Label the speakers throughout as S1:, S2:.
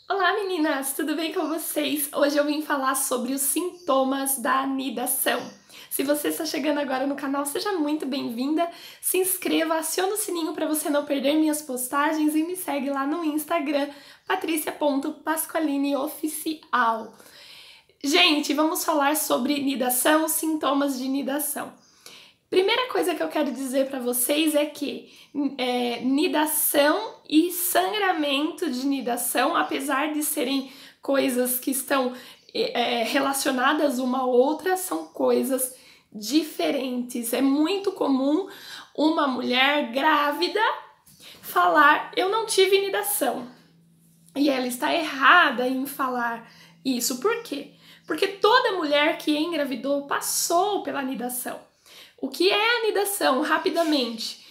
S1: Olá meninas, tudo bem com vocês? Hoje eu vim falar sobre os sintomas da anidação. Se você está chegando agora no canal, seja muito bem-vinda, se inscreva, acione o sininho para você não perder minhas postagens e me segue lá no Instagram, patricia.pasqualiniOficial. Gente, vamos falar sobre nidação, sintomas de nidação. Primeira coisa que eu quero dizer para vocês é que nidação e sangramento de nidação, apesar de serem coisas que estão relacionadas uma à outra, são coisas diferentes. É muito comum uma mulher grávida falar: eu não tive nidação. E ela está errada em falar isso. Por quê? Porque toda mulher que engravidou passou pela nidação. O que é a anidação? Rapidamente.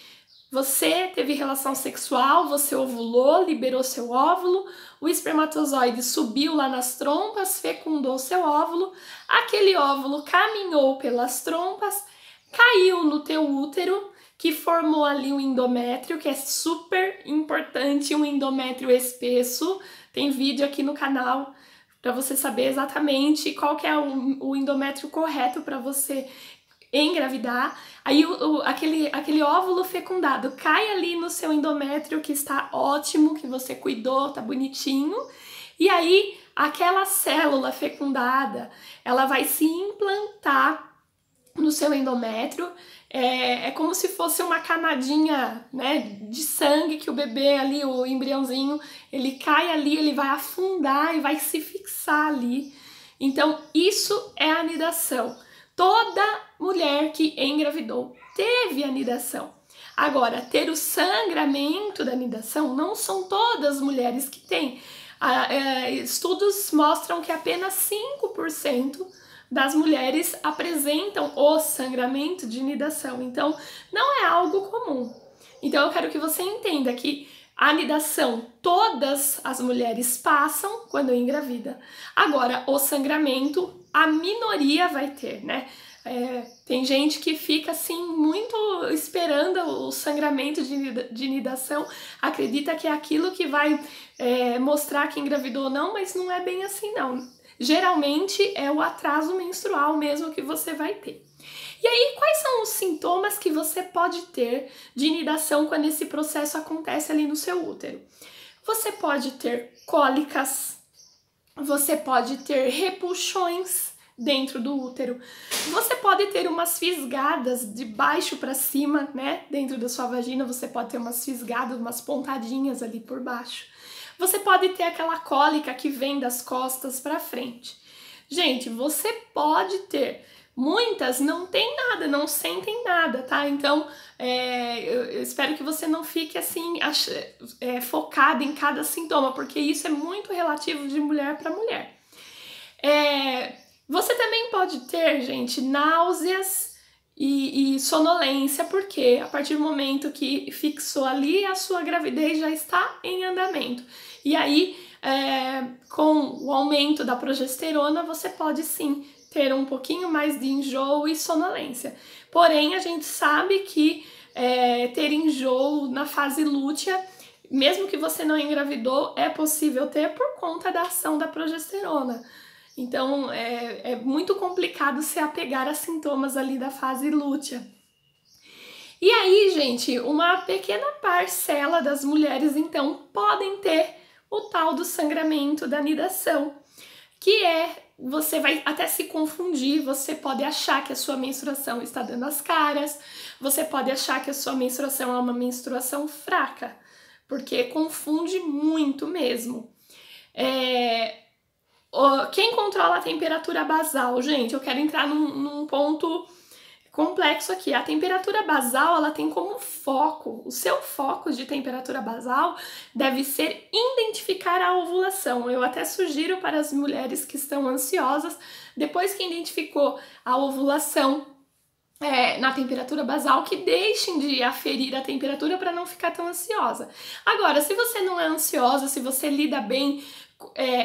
S1: Você teve relação sexual, você ovulou, liberou seu óvulo, o espermatozoide subiu lá nas trompas, fecundou seu óvulo, aquele óvulo caminhou pelas trompas, caiu no teu útero, que formou ali o endométrio, que é super importante, um endométrio espesso. Tem vídeo aqui no canal para você saber exatamente qual que é o endométrio correto para você engravidar. Aí aquele óvulo fecundado cai ali no seu endométrio, que está ótimo, que você cuidou, tá bonitinho. E aí aquela célula fecundada, ela vai se implantar no seu endométrio. É como se fosse uma camadinha, né, de sangue que o bebê ali, o embriãozinho, ele cai ali, ele vai afundar e vai se fixar ali. Então isso é a anidação. Toda mulher que engravidou teve anidação. Agora, ter o sangramento da anidação não são todas as mulheres que têm. Estudos mostram que apenas 5% das mulheres apresentam o sangramento de anidação. Então, não é algo comum. Então, eu quero que você entenda que a anidação todas as mulheres passam quando engravida. Agora, o sangramento a minoria vai ter, né? Tem gente que fica assim muito esperando o sangramento de nidação, acredita que é aquilo que vai mostrar que engravidou ou não, mas não é bem assim não. Geralmente é o atraso menstrual mesmo que você vai ter. E aí, quais são os sintomas que você pode ter de nidação quando esse processo acontece ali no seu útero? Você pode ter cólicas, você pode ter repuxões dentro do útero, você pode ter umas fisgadas de baixo para cima, né? Dentro da sua vagina você pode ter umas fisgadas, umas pontadinhas ali por baixo. Você pode ter aquela cólica que vem das costas para frente. Gente, você pode ter. Muitas não tem nada, não sentem nada, tá? Então, eu espero que você não fique assim, focada em cada sintoma, porque isso é muito relativo de mulher para mulher. Você também pode ter, gente, náuseas e sonolência, porque a partir do momento que fixou ali, a sua gravidez já está em andamento. E aí, com o aumento da progesterona, você pode sim ter um pouquinho mais de enjoo e sonolência. Porém, a gente sabe que ter enjoo na fase lútea, mesmo que você não engravidou, é possível ter por conta da ação da progesterona. Então, é muito complicado se apegar a sintomas ali da fase lútea. E aí, gente, uma pequena parcela das mulheres, então, podem ter o tal do sangramento da nidação, que você vai até se confundir, você pode achar que a sua menstruação está dando as caras, você pode achar que a sua menstruação é uma menstruação fraca, porque confunde muito mesmo. Quem controla a temperatura basal? Gente, eu quero entrar num ponto complexo aqui. A temperatura basal, ela tem como foco, o seu foco de temperatura basal deve ser identificar a ovulação. Eu até sugiro para as mulheres que estão ansiosas, depois que identificou a ovulação na temperatura basal, que deixem de aferir a temperatura para não ficar tão ansiosa. Agora, se você não é ansiosa, se você lida bem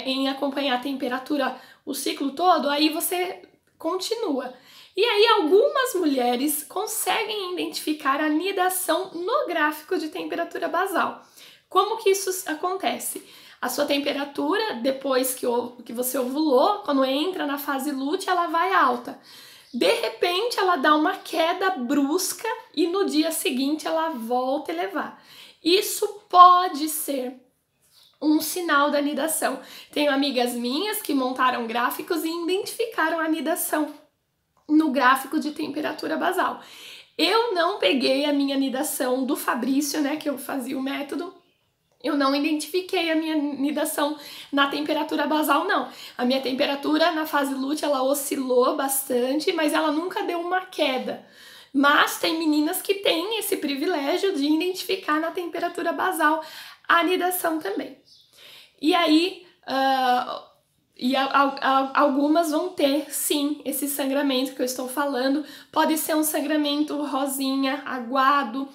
S1: em acompanhar a temperatura o ciclo todo, aí você continua. E aí algumas mulheres conseguem identificar a nidação no gráfico de temperatura basal. Como que isso acontece? A sua temperatura, depois que você ovulou, quando entra na fase lútea, ela vai alta. De repente, ela dá uma queda brusca e no dia seguinte ela volta a elevar. Isso pode ser um sinal da anidação. Tenho amigas minhas que montaram gráficos e identificaram a anidação no gráfico de temperatura basal. Eu não peguei a minha anidação do Fabrício, né, que eu fazia o método. Eu não identifiquei a minha anidação na temperatura basal, não. A minha temperatura na fase lútea, ela oscilou bastante, mas ela nunca deu uma queda. Mas tem meninas que têm esse privilégio de identificar na temperatura basal a anidação também. E aí, algumas vão ter, sim, esse sangramento que eu estou falando. Pode ser um sangramento rosinha, aguado,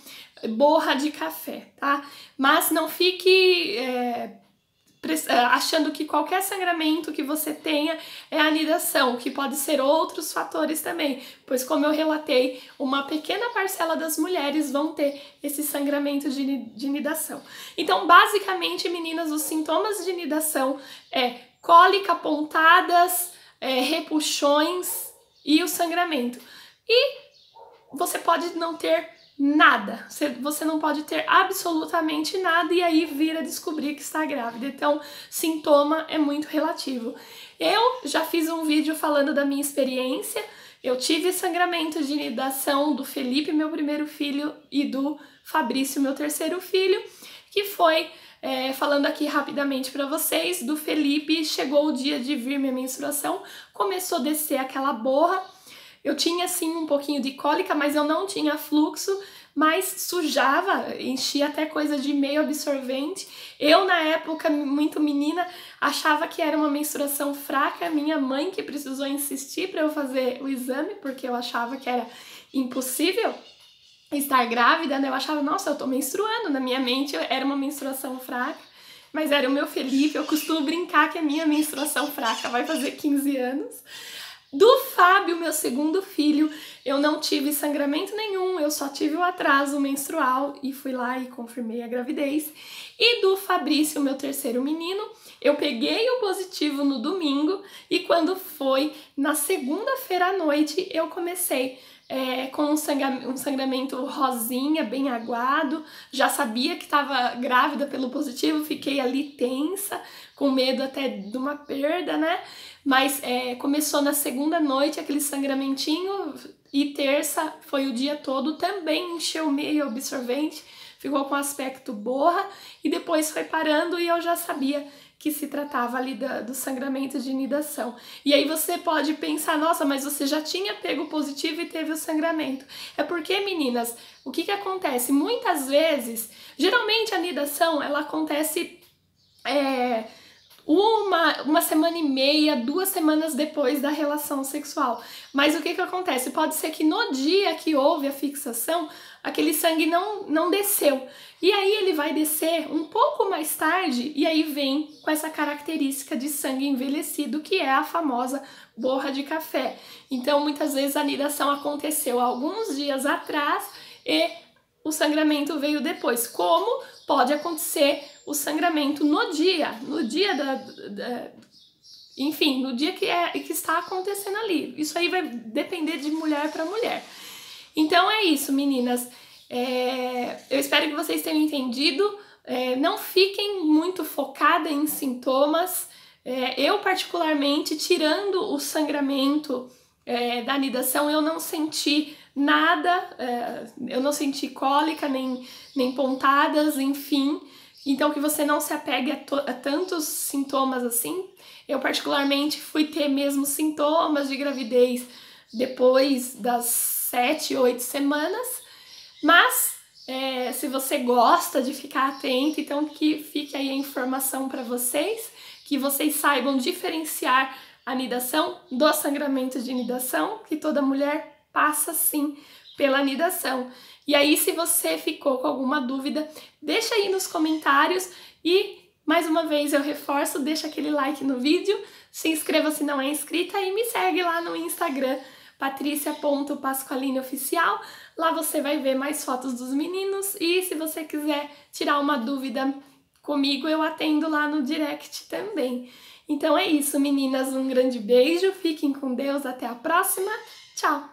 S1: borra de café, tá? Mas não fique achando que qualquer sangramento que você tenha é anidação, que pode ser outros fatores também, pois como eu relatei, uma pequena parcela das mulheres vão ter esse sangramento de anidação. Então, basicamente, meninas, os sintomas de anidação é cólica, pontadas, repuxões e o sangramento. E você pode não ter nada, você não pode ter absolutamente nada e aí vir a descobrir que está grávida. Então, sintoma é muito relativo. Eu já fiz um vídeo falando da minha experiência. Eu tive sangramento de anidação do Felipe, meu primeiro filho, e do Fabrício, meu terceiro filho, que foi, falando aqui rapidamente para vocês, do Felipe, chegou o dia de vir minha menstruação, começou a descer aquela borra. Eu tinha sim um pouquinho de cólica, mas eu não tinha fluxo, mas sujava, enchia até coisa de meio absorvente. Eu, na época, muito menina, achava que era uma menstruação fraca. Minha mãe que precisou insistir para eu fazer o exame, porque eu achava que era impossível estar grávida, né? Eu achava, nossa, eu tô menstruando. Na minha mente era uma menstruação fraca, mas era o meu Felipe. Eu costumo brincar que a minha menstruação fraca vai fazer 15 anos. Do Fábio, meu segundo filho, eu não tive sangramento nenhum, eu só tive o atraso menstrual e fui lá e confirmei a gravidez. E do Fabrício, meu terceiro menino, eu peguei o positivo no domingo e quando foi na segunda-feira à noite eu comecei com um sangramento rosinha, bem aguado. Já sabia que estava grávida pelo positivo, fiquei ali tensa, com medo até de uma perda, né? Mas começou na segunda noite aquele sangramentinho e terça foi o dia todo, também encheu meio absorvente, ficou com aspecto borra e depois foi parando e eu já sabia que se tratava ali do sangramento de anidação. E aí você pode pensar, nossa, mas você já tinha pego positivo e teve o sangramento. É porque, meninas, o que acontece? Muitas vezes, geralmente a anidação, ela acontece uma semana e meia, 2 semanas depois da relação sexual. Mas o que acontece? Pode ser que no dia que houve a fixação, aquele sangue não desceu. E aí ele vai descer um pouco mais tarde e aí vem com essa característica de sangue envelhecido, que é a famosa borra de café. Então, muitas vezes a anidação aconteceu alguns dias atrás e o sangramento veio depois. Como pode acontecer o sangramento no dia enfim, no dia que está acontecendo ali. Isso aí vai depender de mulher para mulher. Então é isso, meninas. Eu espero que vocês tenham entendido. Não fiquem muito focadas em sintomas. Eu, particularmente, tirando o sangramento da anidação, eu não senti nada, eu não senti cólica, nem pontadas, enfim. Então, que você não se apegue a tantos sintomas assim. Eu, particularmente, fui ter mesmo sintomas de gravidez depois das 7, 8 semanas. Mas, se você gosta de ficar atento, então que fique aí a informação para vocês, que vocês saibam diferenciar a anidação do sangramento de anidação, que toda mulher passa sim pela anidação. E aí, se você ficou com alguma dúvida, deixa aí nos comentários e, mais uma vez, eu reforço, deixa aquele like no vídeo, se inscreva se não é inscrita e me segue lá no Instagram, patricia.pasqualiniOficial. Lá você vai ver mais fotos dos meninos e se você quiser tirar uma dúvida comigo, eu atendo lá no direct também. Então é isso, meninas, um grande beijo, fiquem com Deus, até a próxima, tchau!